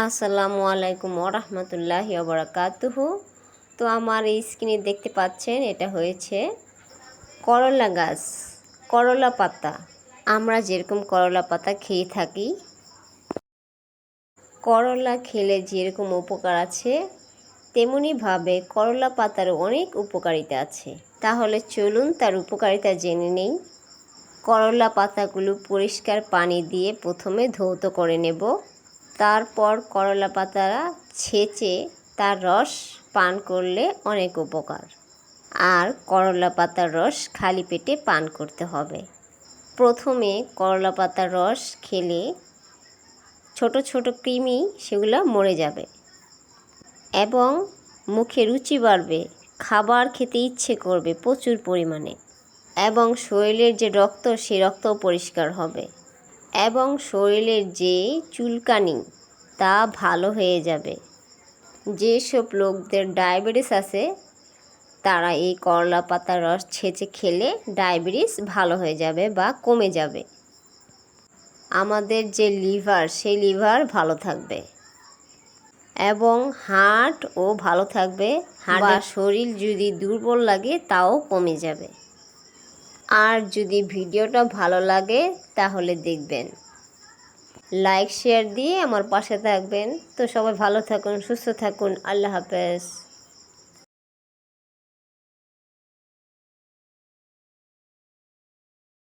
আসসালামু আলাইকুম ওরহমতুল্লাহি ওবারাকাতুহু। তো আমার এই স্ক্রিনে দেখতে পাচ্ছেন এটা হয়েছে করলা গাছ, করলা পাতা। আমরা যেরকম করলা পাতা খেয়ে থাকি, করলা খেলে যেরকম উপকার আছে তেমনিভাবে করলা পাতার অনেক উপকারিতা আছে। তাহলে চলুন তার উপকারিতা জেনে নেই। করলা পাতাগুলো পরিষ্কার পানি দিয়ে প্রথমে ধৌত করে নেব। তারপর করলা পাতা ছেঁচে তার রস পান করলে অনেক উপকার। আর করলা পাতার রস খালি পেটে পান করতে হবে। প্রথমে করলা পাতার রস খেলে ছোট ছোট কৃমি সেগুলো মরে যাবে এবং মুখে রুচি বাড়বে, খাবার খেতে ইচ্ছে করবে প্রচুর পরিমাণে, এবং শরীরের যে রক্ত সেই রক্তও পরিষ্কার হবে এবং শরীরের যে চুলকানি তা ভালো হয়ে যাবে। যেসব লোকদের ডায়াবেটিস আছে তারা এই করলা পাতার রস ছেঁচে খেলে ডায়াবেটিস ভালো হয়ে যাবে বা কমে যাবে। আমাদের যে লিভার সেই লিভার ভালো থাকবে এবং হার্টও ভালো থাকবে। বা শরীর যদি দুর্বল লাগে তাও কমে যাবে। আর যদি ভিডিওটা ভালো লাগে তাহলে দেখবেন, লাইক শেয়ার দিয়ে আমার পাশে থাকবেন। তো সবাই ভালো থাকুন, সুস্থ থাকুন। আল্লাহ হাফেজ।